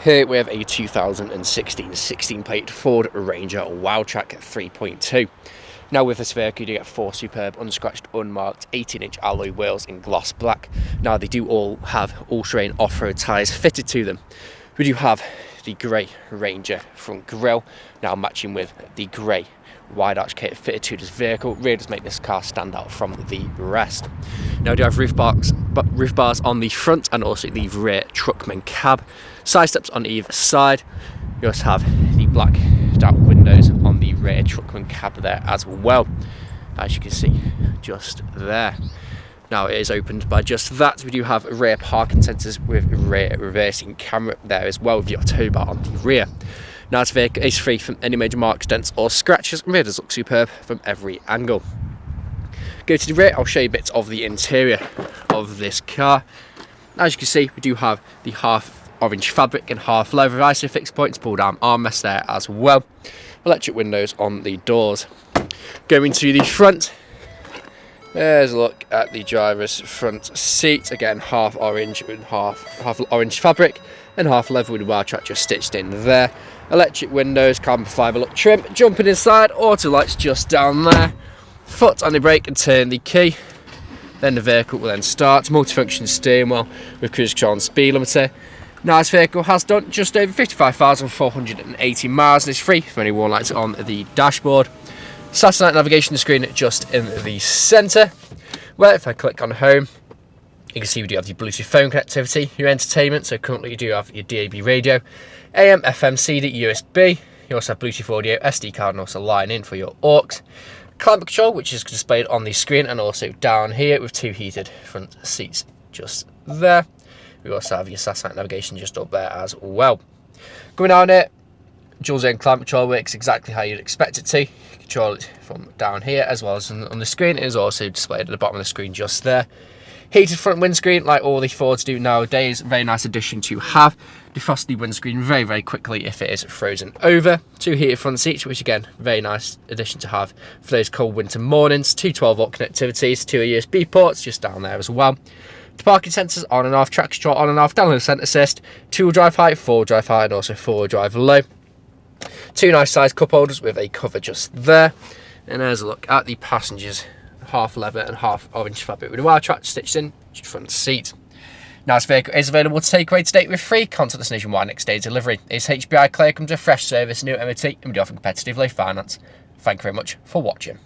Here we have a 2016 16-plate Ford Ranger WILDTRAK 3.2. Now with this vehicle you do get 4 superb unscratched unmarked 18-inch alloy wheels in gloss black. Now they do all have all-terrain off-road tyres fitted to them. We do have the grey Ranger front grille, now matching with the grey wide arch kit fitted to this vehicle. Really does make this car stand out from the rest. Now we do have roof bars on the front and also the rear truckman cab. Side steps on either side. You also have the blacked out windows on the rear truckman cab there as well, as you can see just there. Now it is opened by just that. We do have rear parking sensors with rear reversing camera there as well, with your tow bar on the rear. Now this vehicle is free from any major marks, dents or scratches, and really does look superb from every angle. Go to the rear, I'll show you bits of the interior of this car. As you can see, we do have the half orange fabric and half leather ISOFIX points, pull down armrest there as well. Electric windows on the doors. Going to the front, there's a look at the driver's front seat. Again, half orange with half orange fabric and half leather with WILDTRAK just stitched in there. Electric windows, carbon fibre look trim. Jumping inside, auto lights just down there. Foot on the brake and turn the key. Then the vehicle will then start. Multifunction steering wheel with cruise control and speed limiter. Now this vehicle has done just over 55,480 miles and is free from any warning lights on the dashboard. Satellite navigation screen just in the centre. Well, if I click on home, you can see we do have the Bluetooth phone connectivity, your entertainment, so currently you do have your DAB radio, AM, FM, CD, USB, you also have Bluetooth audio, SD card and also line in for your aux. Climate control, which is displayed on the screen and also down here with 2 heated front seats just there. We also have your satellite navigation just up there as well. Going down here, dual zone climate control works exactly how you'd expect it to. You control it from down here as well as on the screen. It is also displayed at the bottom of the screen just there. Heated front windscreen, like all the Fords do nowadays. Very nice addition to have. Defrost the windscreen very quickly if it is frozen over. 2 heated front seats, which again, very nice addition to have for those cold winter mornings. 2 12-volt connectivities, 2 USB ports just down there as well. The parking sensors on and off, traction control on and off, downhill centre assist, 2-wheel drive high, 4-wheel drive high and also 4-wheel drive low. 2 nice sized cup holders with a cover just there. And there's a look at the passengers, half leather and half orange fabric with a WILDTRAK stitched in front seat. Now this vehicle is available to take away today with free contactless nationwide next day delivery. It's HPI clear, comes with fresh service, new MOT, and we do offer competitive low finance. Thank you very much for watching.